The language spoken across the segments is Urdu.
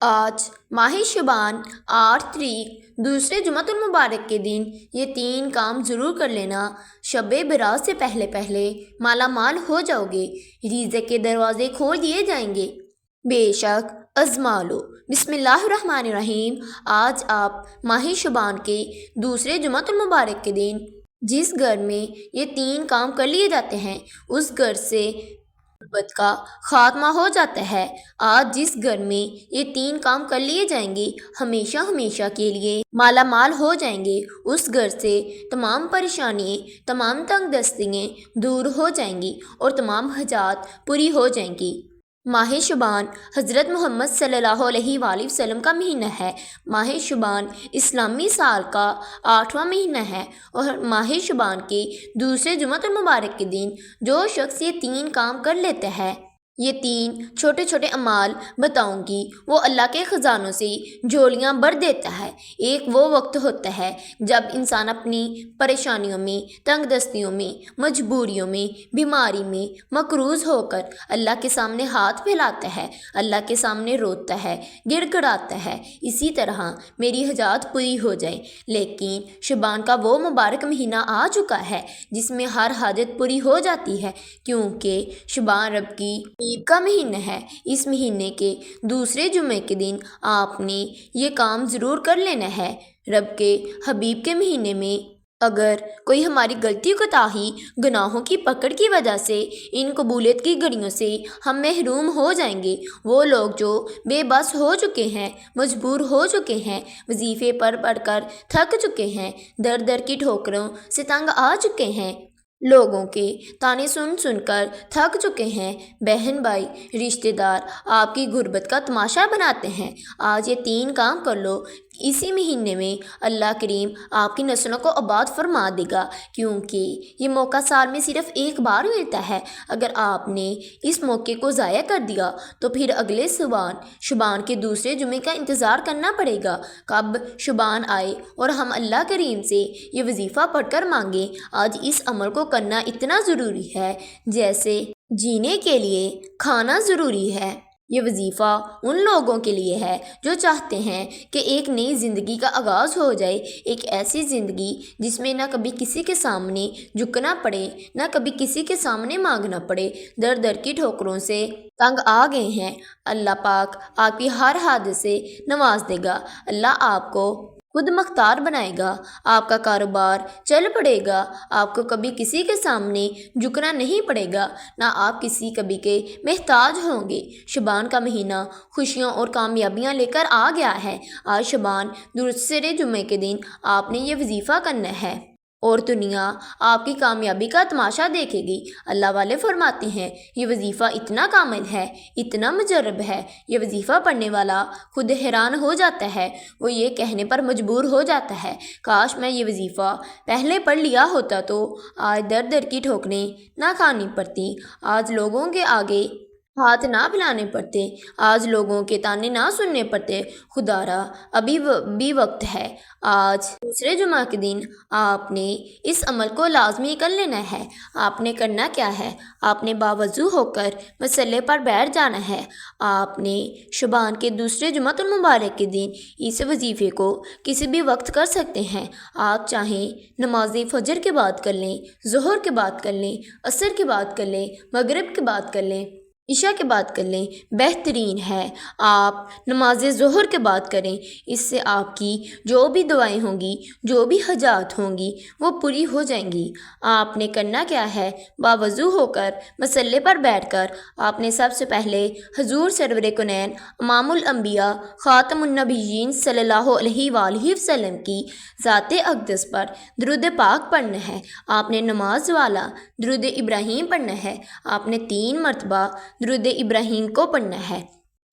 آج ماہ شعبان 8 تاریخ دوسرے جمعۃ المبارک کے دن یہ 3 کام ضرور کر لینا۔ شب برات سے پہلے پہلے مالا مال ہو جاؤ گے، رزق کے دروازے کھول دیے جائیں گے۔ بے شک آزما لو۔ بسم اللہ الرحمن الرحیم۔ آج آپ ماہ شعبان کے دوسرے جمعۃ المبارک کے دن جس گھر میں یہ 3 کام کر لیے جاتے ہیں اس گھر سے غربت کا خاتمہ ہو جاتا ہے۔ آج جس گھر میں یہ 3 کام کر لیے جائیں گے ہمیشہ ہمیشہ کے لیے مالا مال ہو جائیں گے۔ اس گھر سے تمام پریشانیاں، تمام تنگ دستیاں دور ہو جائیں گی اور تمام حاجات پوری ہو جائیں گی۔ ماہ شعبان حضرت محمد صلی اللہ علیہ وآلہ وسلم کا مہینہ ہے۔ ماہ شعبان اسلامی سال کا 8واں مہینہ ہے اور ماہ شعبان کے دوسرے جمعۃ المبارک کے دن جو شخص یہ 3 کام کر لیتا ہے، یہ 3 چھوٹے چھوٹے اعمال بتاؤں گی، وہ اللہ کے خزانوں سے جھولیاں بھر دیتا ہے۔ ایک وہ وقت ہوتا ہے جب انسان اپنی پریشانیوں میں، تنگ دستیوں میں، مجبوریوں میں، بیماری میں مقروض ہو کر اللہ کے سامنے ہاتھ پھیلاتا ہے، اللہ کے سامنے روتا ہے، گڑ گڑاتا ہے، اسی طرح میری حاجات پوری ہو جائے۔ لیکن شعبان کا وہ مبارک مہینہ آ چکا ہے جس میں ہر حاجت پوری ہو جاتی ہے، کیونکہ شعبان رب کی حبیب کا مہینہ ہے۔ اس مہینے کے دوسرے جمعے کے دن آپ نے یہ کام ضرور کر لینا ہے۔ رب کے حبیب کے مہینے میں اگر کوئی ہماری غلطی کوتاہی، گناہوں کی پکڑ کی وجہ سے ان قبولیت کی گھڑیوں سے ہم محروم ہو جائیں گے، وہ لوگ جو بے بس ہو چکے ہیں، مجبور ہو چکے ہیں، وظیفے پر پڑھ کر تھک چکے ہیں، در در کی ٹھوکروں سے تنگ آ چکے ہیں، لوگوں کے طعنے سن سن کر تھک چکے ہیں، بہن بھائی رشتہ دار آپ کی غربت کا تماشا بناتے ہیں، آج یہ 3 کام کر لو۔ اسی مہینے میں اللہ کریم آپ کی نسلوں کو آباد فرما دے گا، کیونکہ یہ موقع سال میں صرف ایک بار ملتا ہے۔ اگر آپ نے اس موقع کو ضائع کر دیا تو پھر اگلے شعبان کے دوسرے جمعے کا انتظار کرنا پڑے گا، کب شعبان آئے اور ہم اللہ کریم سے یہ وظیفہ پڑھ کر مانگیں۔ آج اس عمل کو کرنا اتنا ضروری ہے جیسے جینے کے لیے کھانا ضروری ہے۔ یہ وظیفہ ان لوگوں کے لیے ہے جو چاہتے ہیں کہ ایک نئی زندگی کا آغاز ہو جائے، ایک ایسی زندگی جس میں نہ کبھی کسی کے سامنے جھکنا پڑے، نہ کبھی کسی کے سامنے مانگنا پڑے، در در کی ٹھوکروں سے تنگ آ گئے ہیں۔ اللہ پاک آپ کی ہر حاجت سے نواز دے گا، اللہ آپ کو خود مختار بنائے گا، آپ کا کاروبار چل پڑے گا، آپ کو کبھی کسی کے سامنے جھکنا نہیں پڑے گا، نہ آپ کسی کبھی کے محتاج ہوں گے۔ شعبان کا مہینہ خوشیوں اور کامیابیاں لے کر آ گیا ہے۔ آج شعبان دوسرے جمعے کے دن آپ نے یہ وظیفہ کرنا ہے اور دنیا آپ کی کامیابی کا تماشا دیکھے گی۔ اللہ والے فرماتے ہیں یہ وظیفہ اتنا کامل ہے، اتنا مجرب ہے، یہ وظیفہ پڑھنے والا خود حیران ہو جاتا ہے، وہ یہ کہنے پر مجبور ہو جاتا ہے کاش میں یہ وظیفہ پہلے پڑھ لیا ہوتا تو آج در در کی ٹھوکریں نہ کھانی پڑتی، آج لوگوں کے آگے ہاتھ نہ پھیلانے پڑتے، آج لوگوں کے طعنے نہ سننے پڑتے۔ خدا را ابھی بھی وقت ہے۔ آج دوسرے جمعہ کے دن آپ نے اس عمل کو لازمی کر لینا ہے۔ آپ نے کرنا کیا ہے؟ آپ نے باوضو ہو کر مصلی پر بیٹھ جانا ہے۔ آپ نے شعبان کے دوسرے جمعۃ المبارک کے دن اس وظیفے کو کسی بھی وقت کر سکتے ہیں۔ آپ چاہیں نماز فجر کے بعد کر لیں، ظہر کے بعد کر لیں، عصر کے بعد کر لیں، مغرب کے بعد کر لیں، عشاء کے بعد کر لیں، بہترین ہے آپ نماز ظہر کے بعد کریں۔ اس سے آپ کی جو بھی دعائیں ہوں گی، جو بھی حاجات ہوں گی وہ پوری ہو جائیں گی۔ آپ نے کرنا کیا ہے؟ باوضو ہو کر مصلی پر بیٹھ کر آپ نے سب سے پہلے حضور سرور کونین امام الانبیاء خاتم النبیین صلی اللہ علیہ وآلہ وسلم کی ذات اقدس پر درود پاک پڑھنا ہے۔ آپ نے نماز والا درود ابراہیم پڑھنا ہے۔ آپ نے 3 مرتبہ درود ابراہیم کو پڑھنا ہے۔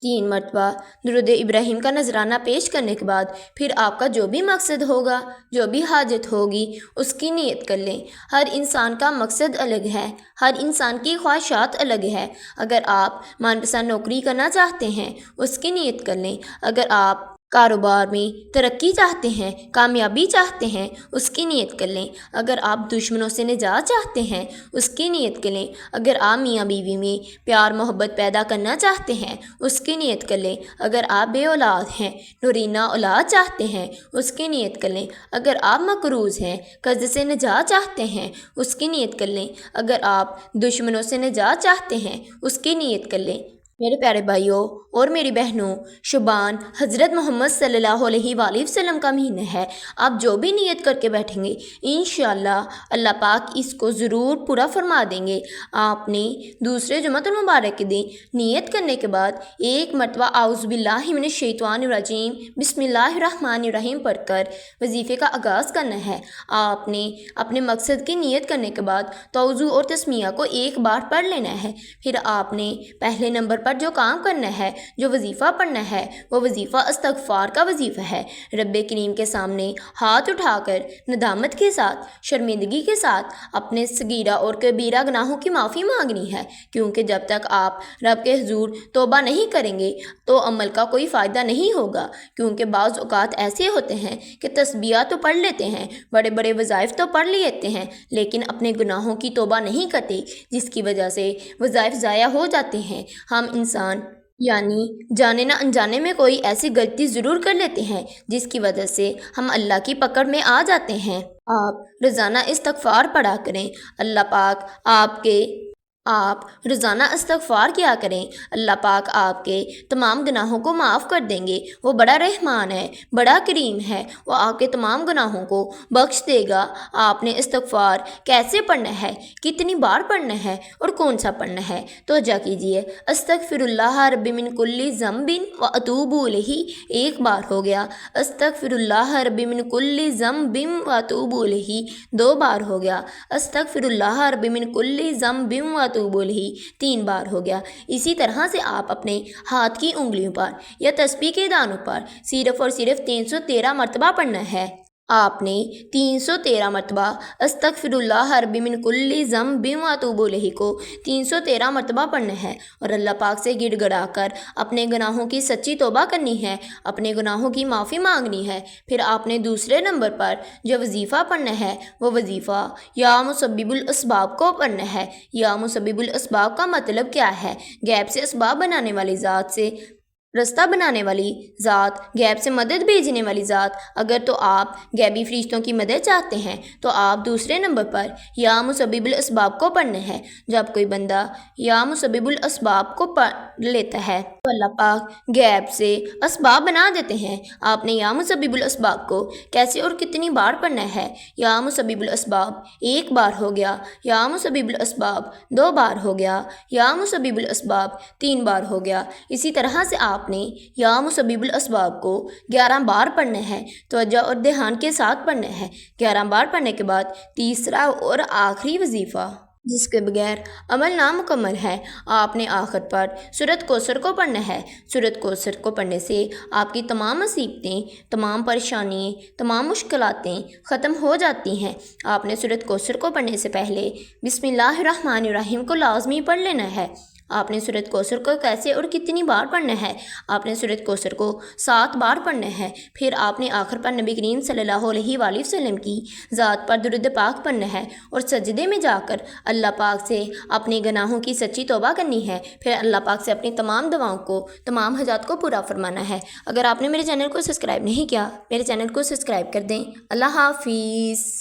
3 مرتبہ درود ابراہیم کا نذرانہ پیش کرنے کے بعد پھر آپ کا جو بھی مقصد ہوگا، جو بھی حاجت ہوگی اس کی نیت کر لیں۔ ہر انسان کا مقصد الگ ہے، ہر انسان کی خواہشات الگ ہے۔ اگر آپ من پسند نوکری کرنا چاہتے ہیں اس کی نیت کر لیں، اگر آپ کاروبار میں ترقی چاہتے ہیں، کامیابی چاہتے ہیں، اس کی نیت کر لیں۔ اگر آپ دشمنوں سے نجات چاہتے ہیں، اس کی نیت کر لیں۔ اگر آپ میاں بیوی میں پیار محبت پیدا کرنا چاہتے ہیں، اس کی نیت کر لیں۔ اگر آپ بے اولاد ہیں، نورینہ اولاد چاہتے ہیں، اس کی نیت کر لیں۔ اگر آپ مقروض ہیں، قرض سے نجات چاہتے ہیں، اس کی نیت کر لیں۔ اگر آپ دشمنوں سے نجات چاہتے ہیں، اس کی نیت کر لیں۔ میرے پیارے بھائیوں اور میری بہنوں، شعبان حضرت محمد صلی اللہ علیہ وآلہ وسلم کا مہینہ ہے۔ آپ جو بھی نیت کر کے بیٹھیں گے، انشاءاللہ اللہ پاک اس کو ضرور پورا فرما دیں گے۔ آپ نے دوسرے جمعۃ المبارک کے دن نیت کرنے کے بعد ایک مرتبہ اعوذ باللہ من الشیطان الرجیم بسم اللہ الرحمن الرحیم پڑھ کر وظیفے کا آغاز کرنا ہے۔ آپ نے اپنے مقصد کی نیت کرنے کے بعد توضو اور تسمیہ کو ایک بار پڑھ لینا ہے۔ پھر آپ نے پہلے نمبر پر جو کام کرنا ہے، جو وظیفہ پڑھنا ہے، وہ وظیفہ استغفار کا وظیفہ ہے۔ رب کریم کے سامنے ہاتھ اٹھا کر ندامت کے ساتھ، شرمندگی کے ساتھ اپنے صغیرہ اور کبیرہ گناہوں کی معافی مانگنی ہے، کیونکہ جب تک آپ رب کے حضور توبہ نہیں کریں گے تو عمل کا کوئی فائدہ نہیں ہوگا۔ کیونکہ بعض اوقات ایسے ہوتے ہیں کہ تسبیحات تو پڑھ لیتے ہیں، بڑے بڑے وظائف تو پڑھ لیتے ہیں، لیکن اپنے گناہوں کی توبہ نہیں کرتے، جس کی وجہ سے وظائف ضائع ہو جاتے ہیں۔ ہم انسان یعنی جانے نہ انجانے میں کوئی ایسی غلطی ضرور کر لیتے ہیں جس کی وجہ سے ہم اللہ کی پکڑ میں آ جاتے ہیں۔ آپ روزانہ استغفار پڑھا کریں۔ اللہ پاک آپ روزانہ استغفار کیا کریں، اللہ پاک آپ کے تمام گناہوں کو معاف کر دیں گے۔ وہ بڑا رحمان ہے، بڑا کریم ہے، وہ آپ کے تمام گناہوں کو بخش دے گا۔ آپ نے استغفار کیسے پڑھنا ہے، کتنی بار پڑھنا ہے اور کون سا پڑھنا ہے، توجہ کیجئے۔ استغفر اللہ رب من کل ذنب و اتوب الیہ ایک بار ہو گیا، استغفر اللہ رب من کل ذنب و اتوب الیہ دو بار ہو گیا، استغفر اللہ رب من کل ذنب و اتوب الیہ تین بار ہو گیا۔ اسی طرح سے آپ اپنے ہاتھ کی انگلیوں پر یا تسبیح کے دانوں پر صرف اور صرف 313 مرتبہ پڑھنا ہے۔ آپ نے 313 مرتبہ استغفر اللہ رب من کل ذنب و اتوب الیہ کو 313 مرتبہ پڑھنا ہے اور اللہ پاک سے گڑ گڑا کر اپنے گناہوں کی سچی توبہ کرنی ہے، اپنے گناہوں کی معافی مانگنی ہے۔ پھر آپ نے دوسرے نمبر پر جو وظیفہ پڑھنا ہے، وہ وظیفہ یا مسبب الاسباب کو پڑھنا ہے۔ یا مسبب الاسباب کا مطلب کیا ہے؟ غیب سے اسباب بنانے والی ذات سے رستہ بنانے والی ذات، غیب سے مدد بھیجنے والی ذات۔ اگر تو آپ غیبی فرشتوں کی مدد چاہتے ہیں تو آپ دوسرے نمبر پر یا مسبب الاسباب کو پڑھنا ہے۔ جب کوئی بندہ یا مسبب الاسباب کو پڑھ لیتا ہے تو اللہ پاک غیب سے اسباب بنا دیتے ہیں۔ آپ نے یا مسبب الاسباب کو کیسے اور کتنی بار پڑھنا ہے؟ یا مسبب الاسباب ایک بار ہو گیا، یا مسبب الاسباب دو بار ہو گیا، یا مسبب الاسباب تین بار ہو گیا۔ اسی طرح سے آپ نے یا مسبب الاسباب کو 11 بار پڑھنا ہے، توجہ اور دھیان کے ساتھ پڑھنا ہے۔ 11 بار پڑھنے کے بعد تیسرا اور آخری وظیفہ جس کے بغیر عمل نامکمل ہے، آپ نے آخر پر سورۃ کوثر کو پڑھنا ہے۔ سورۃ کوثر کو پڑھنے سے آپ کی تمام مصیبتیں، تمام پریشانیاں، تمام مشکلاتیں ختم ہو جاتی ہیں۔ آپ نے سورۃ کوثر کو پڑھنے سے پہلے بسم اللہ الرحمن الرحیم کو لازمی پڑھ لینا ہے۔ آپ نے سورۃ کوثر کو کیسے اور کتنی بار پڑھنا ہے؟ آپ نے سورۃ کوثر کو 7 بار پڑھنا ہے۔ پھر آپ نے آخر پر نبی کریم صلی اللہ علیہ وآلہ وسلم کی ذات پر درود پاک پڑھنا ہے اور سجدے میں جا کر اللہ پاک سے اپنے گناہوں کی سچی توبہ کرنی ہے۔ پھر اللہ پاک سے اپنی تمام دعاؤں کو، تمام حاجات کو پورا فرمانا ہے۔ اگر آپ نے میرے چینل کو سبسکرائب نہیں کیا، میرے چینل کو سبسکرائب کر دیں۔ اللہ حافظ۔